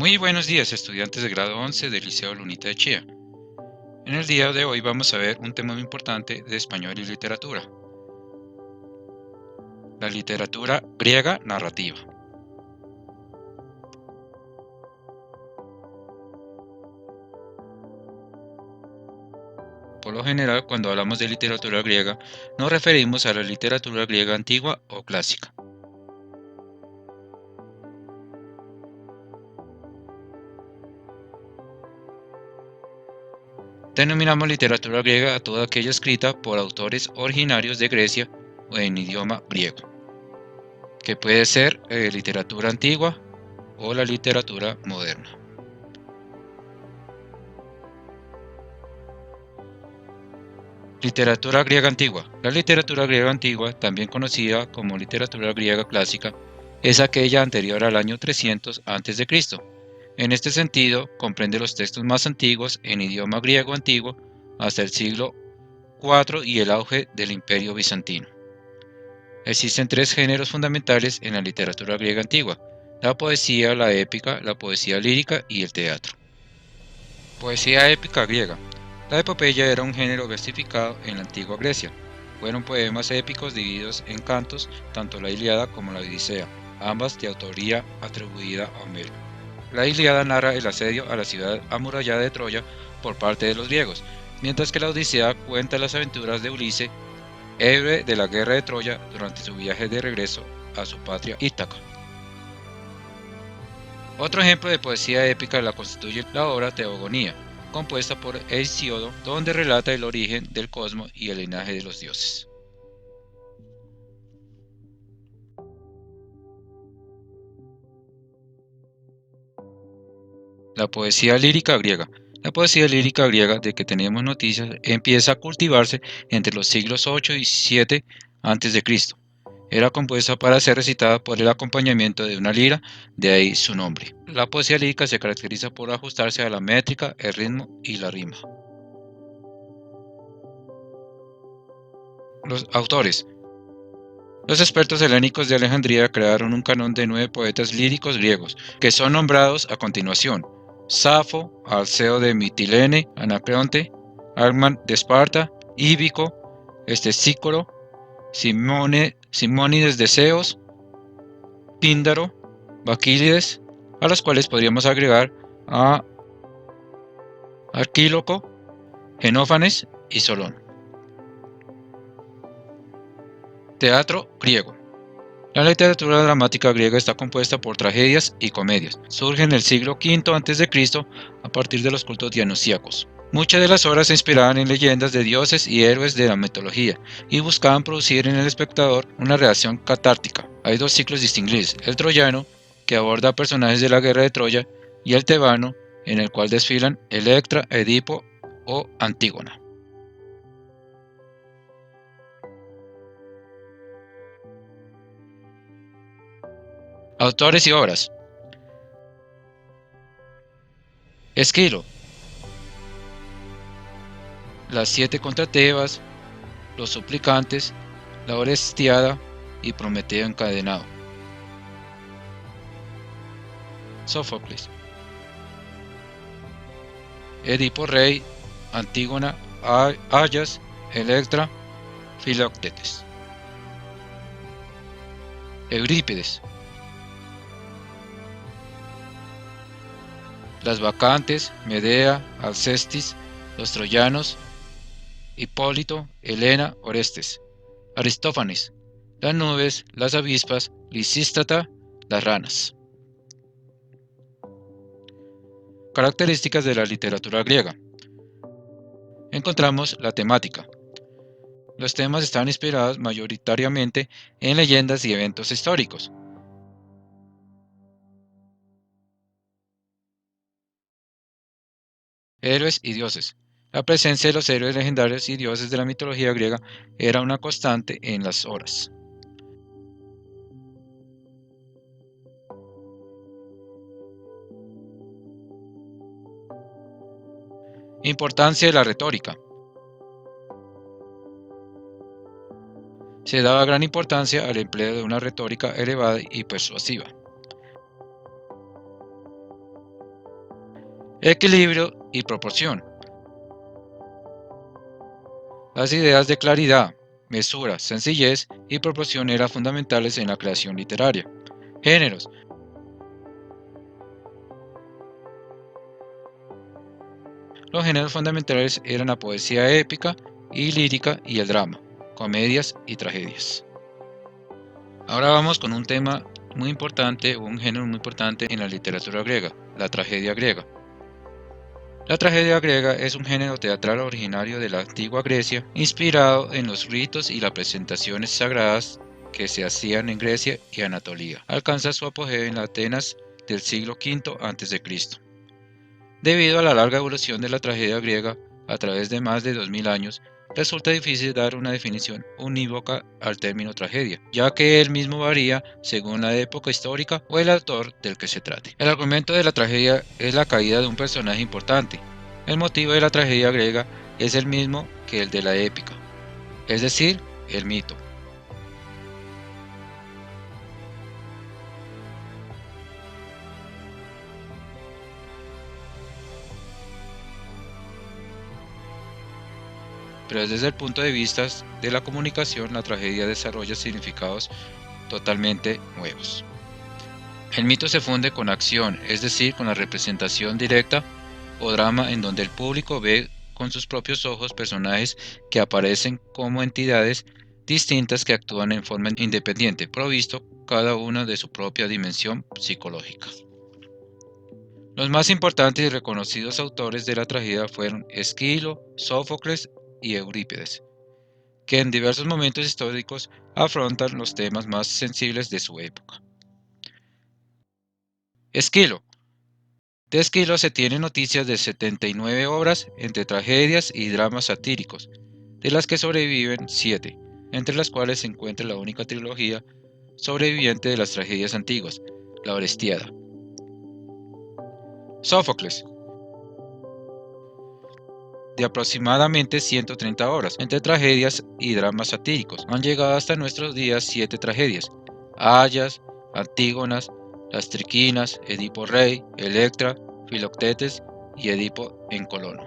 Muy buenos días, estudiantes de grado 11 del Liceo Lunita de Chía. En el día de hoy vamos a ver un tema muy importante de español y literatura, la literatura griega narrativa. Por lo general, cuando hablamos de literatura griega, nos referimos a la literatura griega antigua o clásica. Denominamos literatura griega a toda aquella escrita por autores originarios de Grecia o en idioma griego, que puede ser literatura antigua o la literatura moderna. Literatura griega antigua. La literatura griega antigua, también conocida como literatura griega clásica, es aquella anterior al año 300 a.C. En este sentido, comprende los textos más antiguos en idioma griego antiguo hasta el siglo IV y el auge del Imperio Bizantino. Existen tres géneros fundamentales en la literatura griega antigua: la poesía, la épica, la poesía lírica y el teatro. Poesía épica griega. La epopeya era un género versificado en la antigua Grecia. Fueron poemas épicos divididos en cantos, tanto la Ilíada como la Odisea, ambas de autoría atribuida a Homero. La Ilíada narra el asedio a la ciudad amurallada de Troya por parte de los griegos, mientras que la Odisea cuenta las aventuras de Ulises, héroe de la guerra de Troya durante su viaje de regreso a su patria Ítaca. Otro ejemplo de poesía épica la constituye la obra Teogonía, compuesta por Hesíodo, donde relata el origen del cosmos y el linaje de los dioses. La poesía lírica griega. La poesía lírica griega de que tenemos noticias empieza a cultivarse entre los siglos 8 y 7 a.C. Era compuesta para ser recitada por el acompañamiento de una lira, de ahí su nombre. La poesía lírica se caracteriza por ajustarse a la métrica, el ritmo y la rima. Los autores. Los expertos helénicos de Alejandría crearon un canon de 9 poetas líricos griegos, que son nombrados a continuación: Safo, Alceo de Mitilene, Anacreonte, Arman de Esparta, Íbico, Estesícoro, Simónides de Ceos, Píndaro, Baquílides, a los cuales podríamos agregar a Arquíloco, Genófanes y Solón. Teatro griego. La literatura dramática griega está compuesta por tragedias y comedias. Surge en el siglo V a.C. a partir de los cultos dionisiacos. Muchas de las obras se inspiraban en leyendas de dioses y héroes de la mitología y buscaban producir en el espectador una reacción catártica. Hay dos ciclos distinguibles: el troyano, que aborda a personajes de la guerra de Troya, y el tebano, en el cual desfilan Electra, Edipo o Antígona. Autores y obras. Esquilo, Las siete contra Tebas, Los suplicantes, La Orestiada y Prometeo encadenado. Sófocles, Edipo rey, Antígona, Ayas, Electra, Filoctetes. Eurípides, Las Bacantes, Medea, Alcestis, Los troyanos, Hipólito, Helena, Orestes. Aristófanes, Las nubes, las avispas, Lisístrata, las ranas. Características de la literatura griega. Encontramos la temática. Los temas están inspirados mayoritariamente en leyendas y eventos históricos. Héroes y dioses. La presencia de los héroes legendarios y dioses de la mitología griega era una constante en las obras. Importancia de la retórica. Se daba gran importancia al empleo de una retórica elevada y persuasiva. Equilibrio y proporción. Las ideas de claridad, mesura, sencillez y proporción eran fundamentales en la creación literaria. Géneros. Los géneros fundamentales eran la poesía épica y lírica y el drama, comedias y tragedias. Ahora vamos con un tema muy importante, un género muy importante en la literatura griega, la tragedia griega. La tragedia griega es un género teatral originario de la antigua Grecia, inspirado en los ritos y las presentaciones sagradas que se hacían en Grecia y Anatolia. Alcanza su apogeo en Atenas del siglo V a.C. Debido a la larga evolución de la tragedia griega a través de más de 2000 años, resulta difícil dar una definición unívoca al término tragedia, ya que él mismo varía según la época histórica o el autor del que se trate. El argumento de la tragedia es la caída de un personaje importante. El motivo de la tragedia griega es el mismo que el de la épica, es decir, el mito. Pero desde el punto de vista de la comunicación, la tragedia desarrolla significados totalmente nuevos. El mito se funde con acción, es decir, con la representación directa o drama en donde el público ve con sus propios ojos personajes que aparecen como entidades distintas que actúan en forma independiente, provisto cada una de su propia dimensión psicológica. Los más importantes y reconocidos autores de la tragedia fueron Esquilo, Sófocles y Eurípides, que en diversos momentos históricos afrontan los temas más sensibles de su época. Esquilo. De Esquilo se tienen noticias de 79 obras entre tragedias y dramas satíricos, de las que sobreviven 7, entre las cuales se encuentra la única trilogía sobreviviente de las tragedias antiguas, la Orestiada. Sófocles, de aproximadamente 130 obras, entre tragedias y dramas satíricos. Han llegado hasta nuestros días 7 tragedias: Ayas, Antígonas, Las Triquinas, Edipo Rey, Electra, Filoctetes y Edipo en Colono.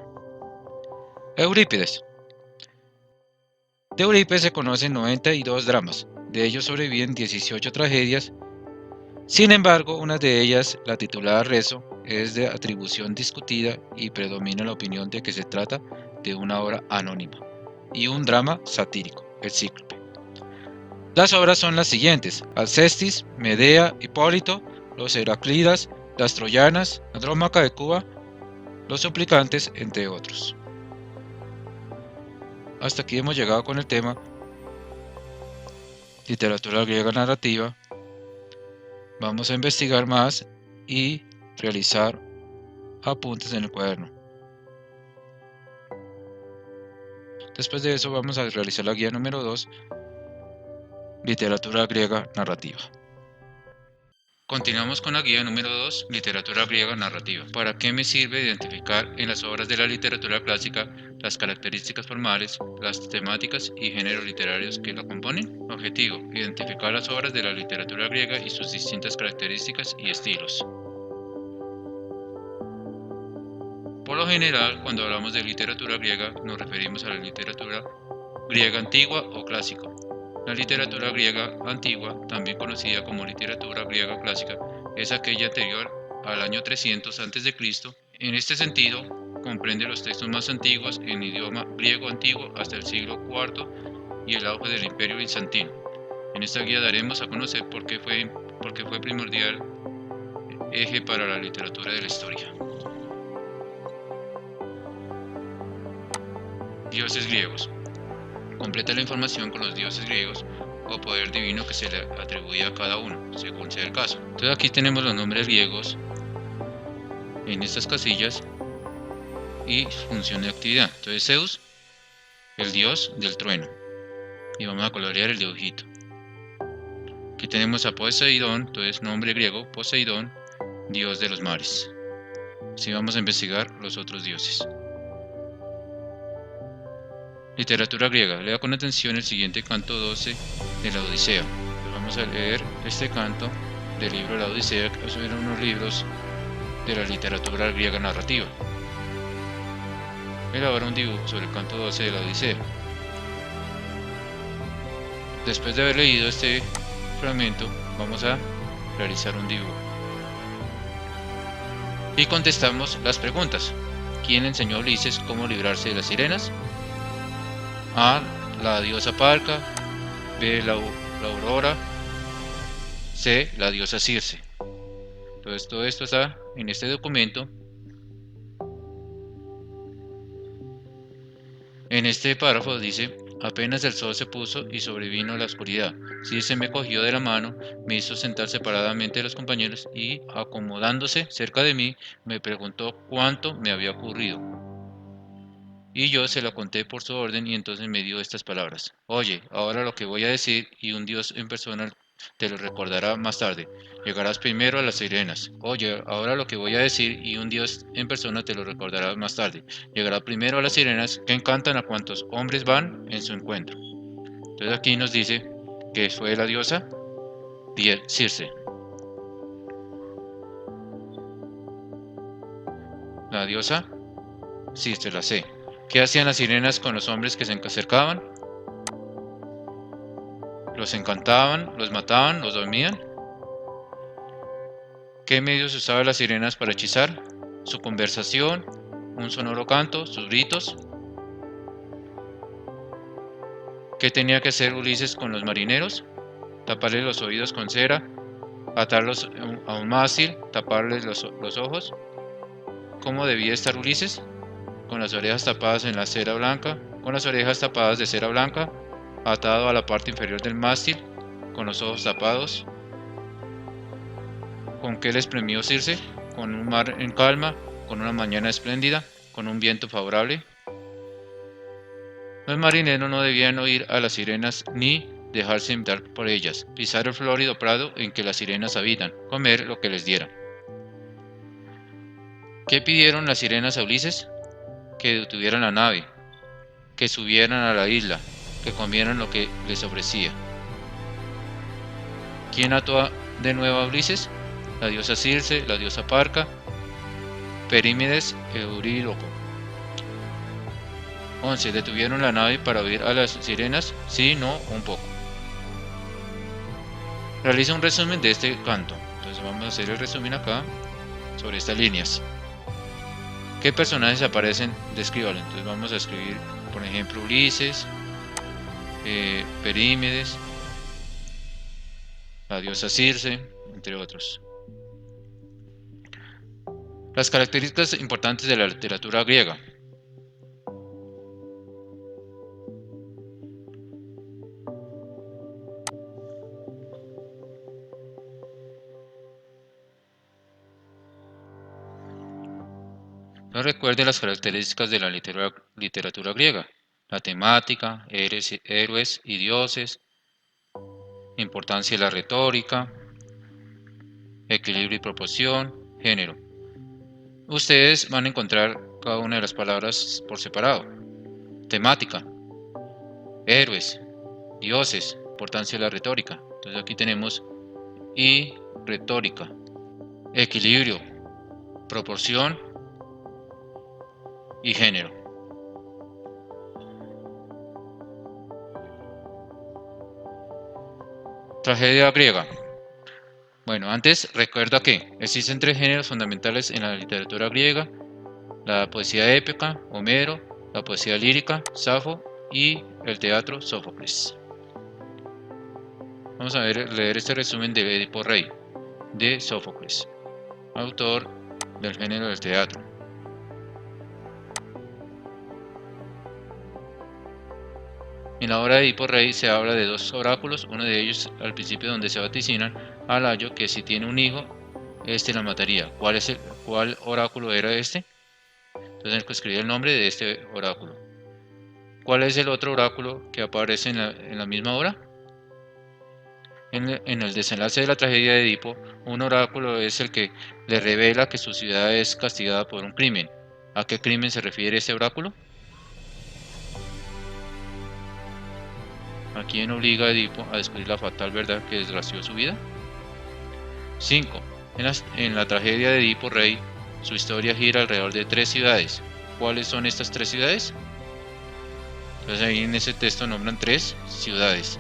Eurípides. De Eurípides se conocen 92 dramas, de ellos sobreviven 18 tragedias. Sin embargo, una de ellas, la titulada Rezo, es de atribución discutida y predomina la opinión de que se trata de una obra anónima y un drama satírico, el Cíclope. Las obras son las siguientes: Alcestis, Medea, Hipólito, los Heraclidas, las Troyanas, Andrómaca de Cuba, los Suplicantes, entre otros. Hasta aquí hemos llegado con el tema literatura griega narrativa. Vamos a investigar más y realizar apuntes en el cuaderno. Después de eso vamos a realizar la guía número 2, literatura griega narrativa. Continuamos con la guía número 2, literatura griega narrativa. ¿Para qué me sirve identificar en las obras de la literatura clásica las características formales, las temáticas y géneros literarios que la componen? Objetivo: identificar las obras de la literatura griega y sus distintas características y estilos. Por lo general, cuando hablamos de literatura griega, nos referimos a la literatura griega antigua o clásica. La literatura griega antigua, también conocida como literatura griega clásica, es aquella anterior al año 300 a.C. En este sentido, comprende los textos más antiguos en idioma griego antiguo hasta el siglo IV y el auge del Imperio Bizantino. En esta guía daremos a conocer por qué fue primordial eje para la literatura de la historia. Dioses griegos. Completa la información con los dioses griegos o poder divino que se le atribuía a cada uno, según sea el caso. Entonces aquí tenemos los nombres griegos en estas casillas y función de actividad. Entonces Zeus, el dios del trueno, y vamos a colorear el dibujito. Aquí tenemos a Poseidón, entonces nombre griego, Poseidón, dios de los mares. Así vamos a investigar los otros dioses. Literatura griega. Lea con atención el siguiente canto 12 de la Odisea. Pues vamos a leer este canto del libro de la Odisea, que son unos libros de la literatura griega narrativa. Elabora un dibujo sobre el canto 12 de la Odisea. Después de haber leído este fragmento, vamos a realizar un dibujo. Y contestamos las preguntas. ¿Quién enseñó a Ulises cómo librarse de las sirenas? A. La diosa Parca. B. La Aurora. C. La diosa Circe. Entonces todo esto está en este documento. En este párrafo dice: apenas el sol se puso y sobrevino la oscuridad, Circe me cogió de la mano, me hizo sentar separadamente de los compañeros y, acomodándose cerca de mí, me preguntó cuánto me había ocurrido. Y yo se la conté por su orden y entonces me dio estas palabras: oye, ahora lo que voy a decir y un dios en persona te lo recordará más tarde. Llegarás primero a las sirenas. Oye, ahora lo que voy a decir y un dios en persona te lo recordará más tarde. Llegará primero a las sirenas que encantan a cuantos hombres van en su encuentro. Entonces aquí nos dice que fue la diosa Circe. La diosa Circe, la C. ¿Qué hacían las sirenas con los hombres que se acercaban? ¿Los encantaban? ¿Los mataban? ¿Los dormían? ¿Qué medios usaban las sirenas para hechizar? Su conversación, un sonoro canto, sus gritos. ¿Qué tenía que hacer Ulises con los marineros? Taparles los oídos con cera, atarlos a un mástil, taparles los ojos. ¿Cómo debía estar Ulises? Con las orejas tapadas en la cera blanca, con las orejas tapadas de cera blanca, atado a la parte inferior del mástil, con los ojos tapados. ¿Con qué les premió Circe? Con un mar en calma, con una mañana espléndida, con un viento favorable. Los marineros no debían oír a las sirenas ni dejarse invitar por ellas, pisar el florido prado en que las sirenas habitan, comer lo que les dieran. ¿Qué pidieron las sirenas a Ulises? Que detuvieran la nave, que subieran a la isla, que comieran lo que les ofrecía. ¿Quién ató de nuevo a Ulises? La diosa Circe, la diosa Parca, Perímedes, Euríloco. 11. ¿Detuvieron la nave para oír a las sirenas? Sí, no, un poco. Realiza un resumen de este canto. Entonces vamos a hacer el resumen acá sobre estas líneas. ¿Qué personajes aparecen? Descríbalo. Entonces vamos a escribir, por ejemplo, Ulises, Perímedes, la diosa Circe, entre otros. Las características importantes de la literatura griega. No recuerde las características de la literatura griega: la temática, héroes y dioses, importancia de la retórica, equilibrio y proporción, género. Ustedes van a encontrar cada una de las palabras por separado. Temática, héroes, dioses, importancia de la retórica. Entonces aquí tenemos y retórica, equilibrio, proporción y género. Tragedia griega. Bueno, antes recuerda que existen 3 géneros fundamentales en la literatura griega: la poesía épica, Homero, la poesía lírica, Safo, y el teatro, Sófocles. Vamos a leer este resumen de Edipo Rey, de Sófocles, autor del género del teatro. En la obra de Edipo Rey se habla de 2 oráculos, uno de ellos al principio donde se vaticinan a Layo que si tiene un hijo, este la mataría. ¿Cuál oráculo era este? Entonces tenemos que escribir el nombre de este oráculo. ¿Cuál es el otro oráculo que aparece en la misma obra? En el desenlace de la tragedia de Edipo, un oráculo es el que le revela que su ciudad es castigada por un crimen. ¿A qué crimen se refiere este oráculo? ¿A quién obliga a Edipo a descubrir la fatal verdad que desgració su vida? 5. En la tragedia de Edipo Rey, su historia gira alrededor de 3 ciudades. ¿Cuáles son estas 3 ciudades? Entonces ahí en ese texto nombran 3 ciudades.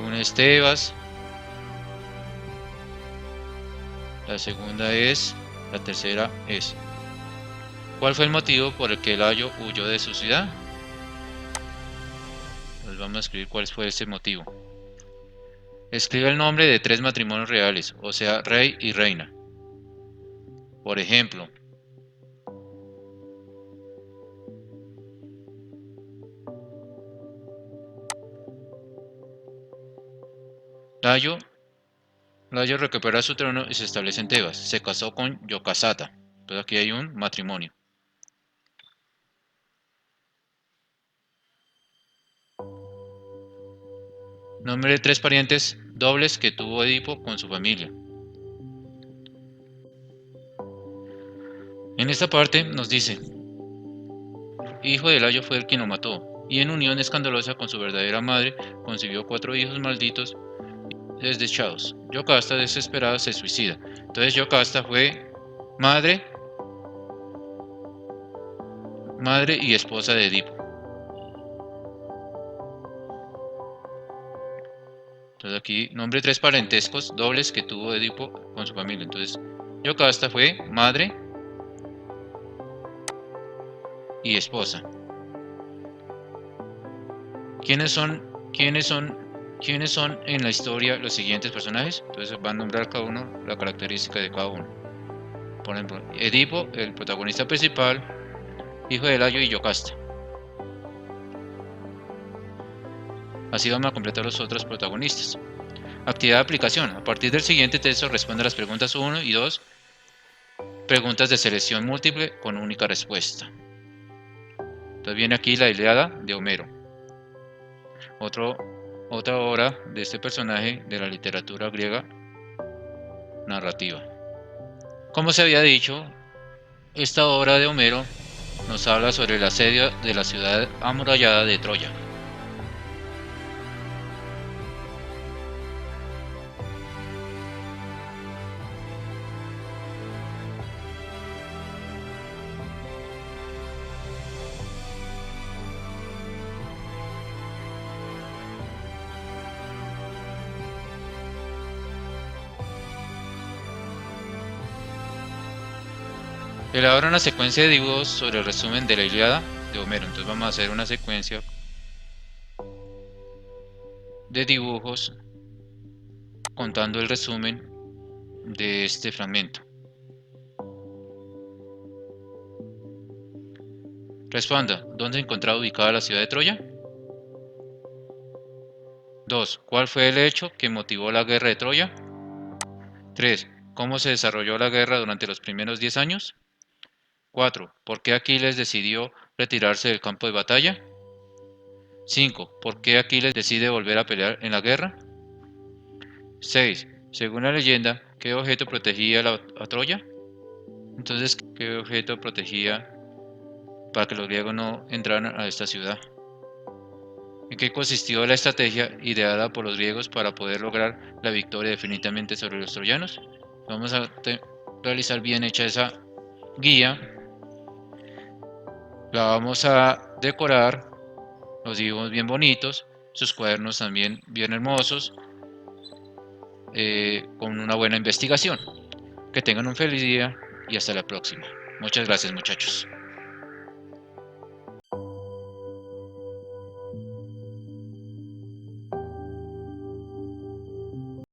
Una es Tebas, la segunda es, la tercera es. ¿Cuál fue el motivo por el que Layo huyó de su ciudad? Pues vamos a escribir cuál fue ese motivo. Escribe el nombre de 3 matrimonios reales, o sea, rey y reina. Por ejemplo, Layo recupera su trono y se establece en Tebas. Se casó con Yocasata. Entonces aquí hay un matrimonio. Nombre de 3 parientes dobles que tuvo Edipo con su familia. En esta parte nos dice, hijo de Layo fue el quien lo mató, y en unión escandalosa con su verdadera madre concibió 4 hijos malditos desdichados. Yocasta desesperada se suicida. Entonces Yocasta fue madre y esposa de Edipo. Entonces aquí nombre 3 parentescos dobles que tuvo Edipo con su familia. Entonces Yocasta fue madre y esposa. ¿Quiénes son en la historia los siguientes personajes? Entonces van a nombrar cada uno la característica de cada uno. Por ejemplo, Edipo, el protagonista principal, hijo de Layo y Yocasta. Así vamos a completar los otros protagonistas. Actividad de aplicación. A partir del siguiente texto responde a las preguntas 1 y 2, preguntas de selección múltiple con única respuesta. Entonces viene aquí la Ilíada de Homero. Otra obra de este personaje de la literatura griega narrativa. Como se había dicho, esta obra de Homero nos habla sobre el asedio de la ciudad amurallada de Troya. Elabora una secuencia de dibujos sobre el resumen de la Ilíada de Homero. Entonces vamos a hacer una secuencia de dibujos contando el resumen de este fragmento. Responda, ¿dónde se encontraba ubicada la ciudad de Troya? 2. ¿Cuál fue el hecho que motivó la guerra de Troya? 3. ¿Cómo se desarrolló la guerra durante los primeros 10 años? 4. ¿Por qué Aquiles decidió retirarse del campo de batalla? 5. ¿Por qué Aquiles decide volver a pelear en la guerra? 6. Según la leyenda, ¿qué objeto protegía a Troya? Entonces, ¿qué objeto protegía para que los griegos no entraran a esta ciudad? ¿En qué consistió la estrategia ideada por los griegos para poder lograr la victoria definitivamente sobre los troyanos? Vamos a realizar bien hecha esa guía. La vamos a decorar, los dibujos bien bonitos, sus cuadernos también bien hermosos, con una buena investigación. Que tengan un feliz día y hasta la próxima. Muchas gracias, muchachos.